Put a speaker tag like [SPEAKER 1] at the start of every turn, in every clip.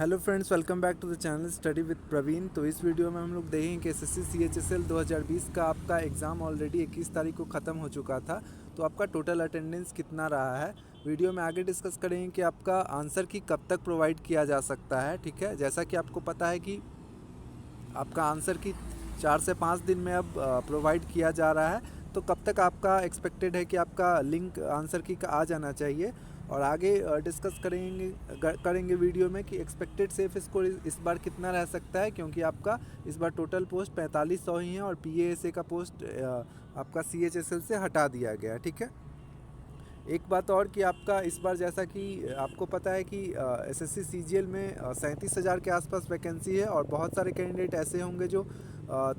[SPEAKER 1] Hello friends, welcome back to the channel study with Praveen. तो इस video में हम लोग देखेंगे कि एसएससी सीएचएसएल 2020 का आपका एग्ज़ाम ऑलरेडी 21 तारीख को ख़त्म हो चुका था। तो आपका टोटल अटेंडेंस कितना रहा है, वीडियो में आगे डिस्कस करेंगे कि आपका आंसर की कब तक प्रोवाइड किया जा सकता है। ठीक है, जैसा कि आपको पता है कि आपका आंसर की 4 से 5 दिन में अब प्रोवाइड किया जा रहा है। तो कब तक आपका एक्सपेक्टेड है कि आपका लिंक आंसर की का आ जाना चाहिए, और आगे डिस्कस करेंगे वीडियो में कि एक्सपेक्टेड सेफ स्कोर इस बार कितना रह सकता है, क्योंकि आपका इस बार टोटल पोस्ट 4500 ही है और पीएएसए का पोस्ट आपका सीएचएसएल से हटा दिया गया। ठीक है, एक बात और कि आपका इस बार जैसा कि आपको पता है कि एसएससी सीजीएल में 37,000 के आसपास वैकेंसी है और बहुत सारे कैंडिडेट ऐसे होंगे जो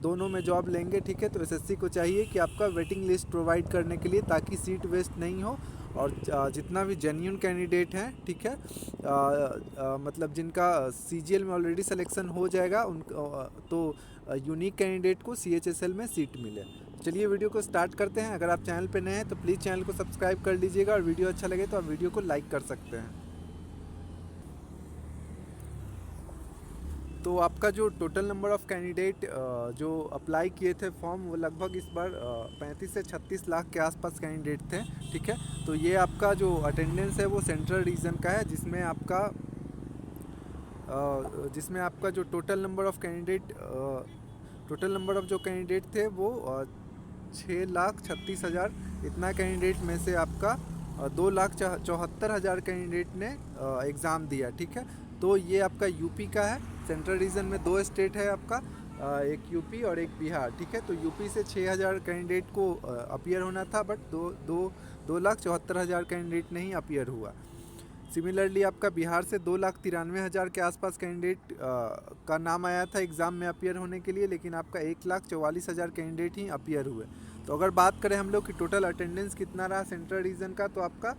[SPEAKER 1] दोनों में जॉब लेंगे। ठीक है, तो एसएससी को चाहिए कि आपका वेटिंग लिस्ट प्रोवाइड करने के लिए, ताकि सीट वेस्ट नहीं हो और जितना भी जेन्युइन कैंडिडेट हैं, ठीक है, मतलब जिनका सीजीएल में ऑलरेडी सिलेक्शन हो जाएगा उन तो यूनिक कैंडिडेट को सीएचएसएल में सीट मिले। चलिए वीडियो को स्टार्ट करते हैं। अगर आप चैनल पे नए हैं तो प्लीज़ चैनल को सब्सक्राइब कर लीजिएगा और वीडियो अच्छा लगे तो आप वीडियो को लाइक कर सकते हैं। तो आपका जो टोटल नंबर ऑफ़ कैंडिडेट जो अप्लाई किए थे फॉर्म, वो लगभग इस बार 35 से 36 लाख के आसपास कैंडिडेट थे। ठीक है, तो ये आपका जो अटेंडेंस है वो सेंट्रल रीजन का है, जिसमें आपका जो टोटल नंबर ऑफ़ जो कैंडिडेट थे वो 6,36,000 इतना कैंडिडेट में से आपका 2,74,000 कैंडिडेट ने एग्ज़ाम दिया। ठीक है, तो ये आपका यूपी का है। सेंट्रल रीजन में 2 स्टेट है आपका, एक यूपी और एक बिहार। ठीक है, तो यूपी से 6,000 कैंडिडेट को अपीयर होना था, बट 2,74,000 कैंडिडेट नहीं अपीयर हुआ। सिमिलरली आपका बिहार से 2,93,000 के आसपास कैंडिडेट का नाम आया था एग्ज़ाम में अपीयर होने के लिए, लेकिन आपका 1,44,000 कैंडिडेट ही अपीयर हुए। तो अगर बात करें हम लोग कि टोटल अटेंडेंस कितना रहा सेंट्रल रीजन का, तो आपका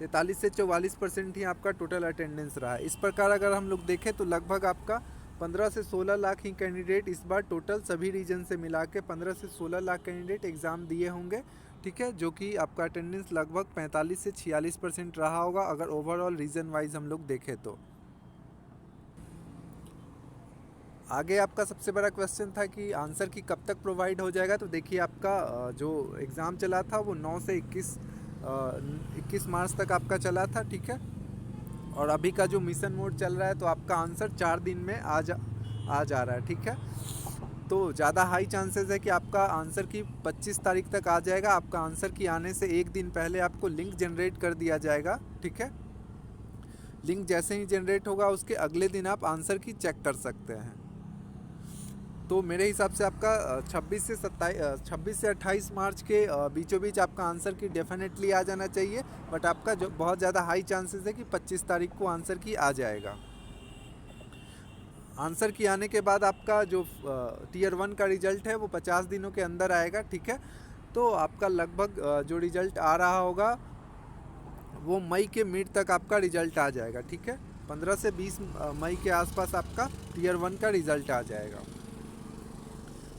[SPEAKER 1] 43 से 44% ही आपका टोटल अटेंडेंस रहा है। इस प्रकार अगर हम लोग देखें तो लगभग आपका 15 से 16 लाख ही कैंडिडेट इस बार टोटल सभी रीजन से मिला के 15 से 16 लाख कैंडिडेट एग्ज़ाम दिए होंगे। ठीक है, जो कि आपका अटेंडेंस लगभग 45 से 46% रहा होगा अगर ओवरऑल रीजन वाइज हम लोग देखें तो। आगे आपका सबसे बड़ा क्वेश्चन था कि आंसर की कब तक प्रोवाइड हो जाएगा। तो देखिए, आपका जो एग्ज़ाम चला था वो 9 से 21 मार्च तक आपका चला था। ठीक है, और अभी का जो मिशन मोड चल रहा है तो आपका आंसर 4 दिन में आ जा रहा है। ठीक है, तो ज़्यादा हाई चांसेस है कि आपका आंसर की 25 तारीख तक आ जाएगा। आपका आंसर की आने से एक दिन पहले आपको लिंक जनरेट कर दिया जाएगा। ठीक है, लिंक जैसे ही जनरेट होगा उसके अगले दिन आप आंसर की चेक कर सकते हैं। तो मेरे हिसाब से आपका 26 से 28 मार्च के बीचों बीच आपका आंसर की डेफिनेटली आ जाना चाहिए, बट आपका जो बहुत ज़्यादा हाई चांसेस है कि 25 तारीख को आंसर की आ जाएगा। आंसर की आने के बाद आपका जो टीयर 1 का रिजल्ट है वो 50 दिनों के अंदर आएगा। ठीक है, तो आपका लगभग जो रिजल्ट आ रहा होगा वो मई के मिड तक आपका रिजल्ट आ जाएगा। ठीक है, 15 से 20 मई के आसपास आपका टीयर 1 का रिजल्ट आ जाएगा।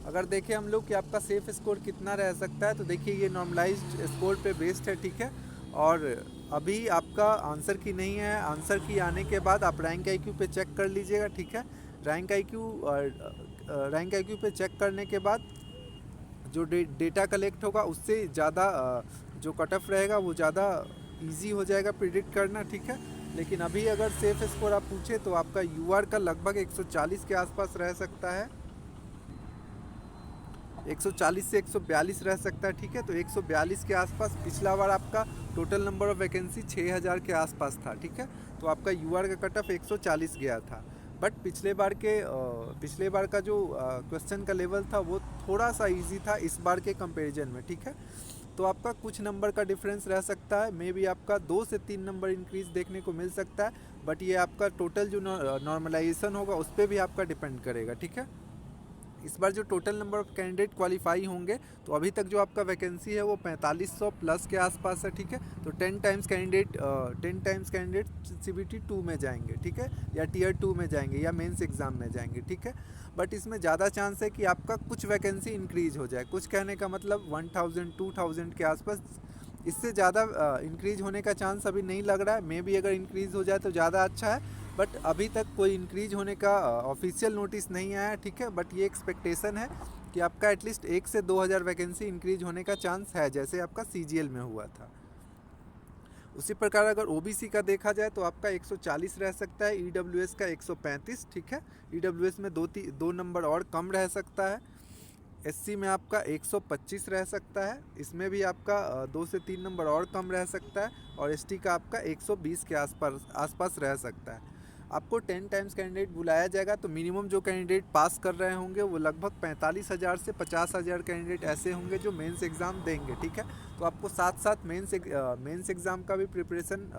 [SPEAKER 1] अगर देखें हम लोग कि आपका सेफ स्कोर कितना रह सकता है, तो देखिए ये नॉर्मलाइज्ड स्कोर पे बेस्ड है। ठीक है, और अभी आपका आंसर की नहीं है, आंसर की आने के बाद आप रैंक आईक्यू पे चेक कर लीजिएगा। ठीक है, रैंक आईक्यू पे चेक करने के बाद जो डेटा कलेक्ट होगा उससे ज़्यादा जो कट ऑफ रहेगा वो ज़्यादा ईजी हो जाएगा प्रिडिक्ट करना। ठीक है, लेकिन अभी अगर सेफ स्कोर आप पूछे तो आपका यूआर का लगभग 140 के आसपास रह सकता है, 140 से 142 रह सकता है। ठीक है, तो 142 के आसपास पिछला बार आपका टोटल नंबर ऑफ वैकेंसी 6,000 के आसपास था। ठीक है, तो आपका यूआर का कट ऑफ 140 गया था, बट पिछले बार का जो क्वेश्चन का लेवल था वो थोड़ा सा इजी था इस बार के कंपैरिजन में। ठीक है, तो आपका कुछ नंबर का डिफरेंस रह सकता है, मे बी आपका 2 से 3 नंबर इंक्रीज देखने को मिल सकता है, बट ये आपका टोटल जो नॉर्मलाइजेशन होगा उस पर भी आपका डिपेंड करेगा। ठीक है, इस बार जो total number of candidate qualify होंगे तो अभी तक जो आपका वैकेंसी है वो 4500 प्लस के आसपास है। ठीक है, तो 10 टाइम्स कैंडिडेट CBT 2 में जाएंगे। ठीक है, या टीयर 2 में जाएंगे या मेंस एग्ज़ाम में जाएंगे। ठीक है, बट इसमें ज़्यादा चांस है कि आपका कुछ वैकेंसी इंक्रीज हो जाए। कुछ कहने का मतलब 1000 2000 के आसपास, इससे ज़्यादा इंक्रीज होने का चांस अभी नहीं लग रहा है। मे बी अगर इंक्रीज़ हो जाए तो ज़्यादा अच्छा है, बट अभी तक कोई इंक्रीज होने का ऑफिशियल नोटिस नहीं आया, ठीक है। बट ये एक्सपेक्टेशन है कि आपका एटलीस्ट 1 से 2000 वैकेंसी इंक्रीज होने का चांस है, जैसे आपका CGL में हुआ था। उसी प्रकार अगर OBC का देखा जाए तो आपका 140 रह सकता है, EWS का 135, ठीक है। EWS में दो नंबर और कम रह सकता है। SC में आपका 125 रह सकता है, इसमें भी आपका 2 से 3 नंबर और कम रह सकता है। और ST का आपका 120 के आसपास रह सकता है। आपको 10 टाइम्स कैंडिडेट बुलाया जाएगा, तो मिनिमम जो कैंडिडेट पास कर रहे होंगे वो लगभग 45,000 से 50,000 कैंडिडेट ऐसे होंगे जो मेंस एग्ज़ाम देंगे, ठीक है। तो आपको साथ साथ मेंस एग्ज़ाम का भी प्रिपरेशन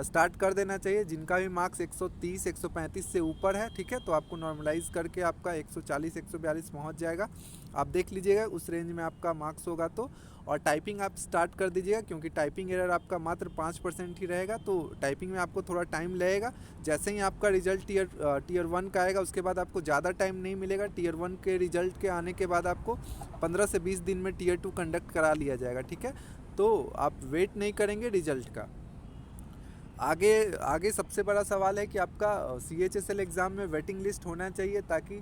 [SPEAKER 1] स्टार्ट कर देना चाहिए। जिनका भी मार्क्स 130 135 से ऊपर है, ठीक है, तो आपको नॉर्मलाइज करके आपका 140 142 पहुंच जाएगा। आप देख लीजिएगा उस रेंज में आपका मार्क्स होगा तो। और टाइपिंग आप स्टार्ट कर दीजिएगा, क्योंकि टाइपिंग एरर आपका मात्र 5% ही रहेगा, तो टाइपिंग में आपको थोड़ा टाइम लगेगा। जैसे ही आपका रिजल्ट टीयर 1 का आएगा, उसके बाद आपको ज़्यादा टाइम नहीं मिलेगा। टीयर 1 के रिजल्ट के आने के बाद आपको 15 से 20 दिन में टीयर 2 कंडक्ट करा लिया जाएगा, ठीक है। तो आप वेट नहीं करेंगे रिजल्ट का। आगे आगे सबसे बड़ा सवाल है कि आपका CHSL एग्ज़ाम में वेटिंग लिस्ट होना चाहिए, ताकि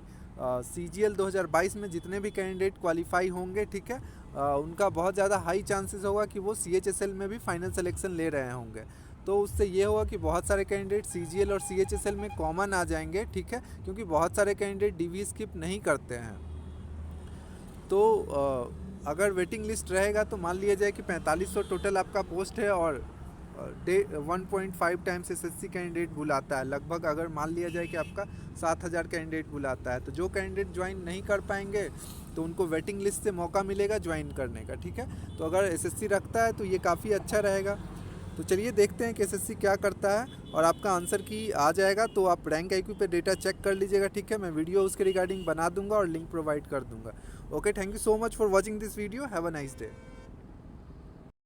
[SPEAKER 1] CGL 2022 में जितने भी कैंडिडेट क्वालिफाई होंगे, ठीक है, उनका बहुत ज़्यादा हाई चांसेस होगा कि वो CHSL में भी फाइनल सिलेक्शन ले रहे होंगे। तो उससे ये होगा कि बहुत सारे कैंडिडेट CGL और CHSL में कॉमन आ जाएंगे, ठीक है, क्योंकि बहुत सारे कैंडिडेट DV स्किप नहीं करते हैं। तो अगर वेटिंग लिस्ट रहेगा तो मान लिया जाए कि 4500 टोटल आपका पोस्ट है, और 1.5 टाइम्स SSC कैंडिडेट बुलाता है लगभग। अगर मान लिया जाए कि आपका 7000 कैंडिडेट बुलाता है, तो जो कैंडिडेट ज्वाइन नहीं कर पाएंगे तो उनको वेटिंग लिस्ट से मौका मिलेगा ज्वाइन करने का, ठीक है। तो अगर SSC रखता है तो ये काफ़ी अच्छा रहेगा। तो चलिए देखते हैं कि SSC क्या करता है, और आपका आंसर की आ जाएगा तो आप रैंक IQ पे डेटा चेक कर लीजिएगा, ठीक है। मैं वीडियो उसके रिगार्डिंग बना दूंगा और लिंक प्रोवाइड कर दूंगा। Okay, thank you so much for watching this video. Have a nice day.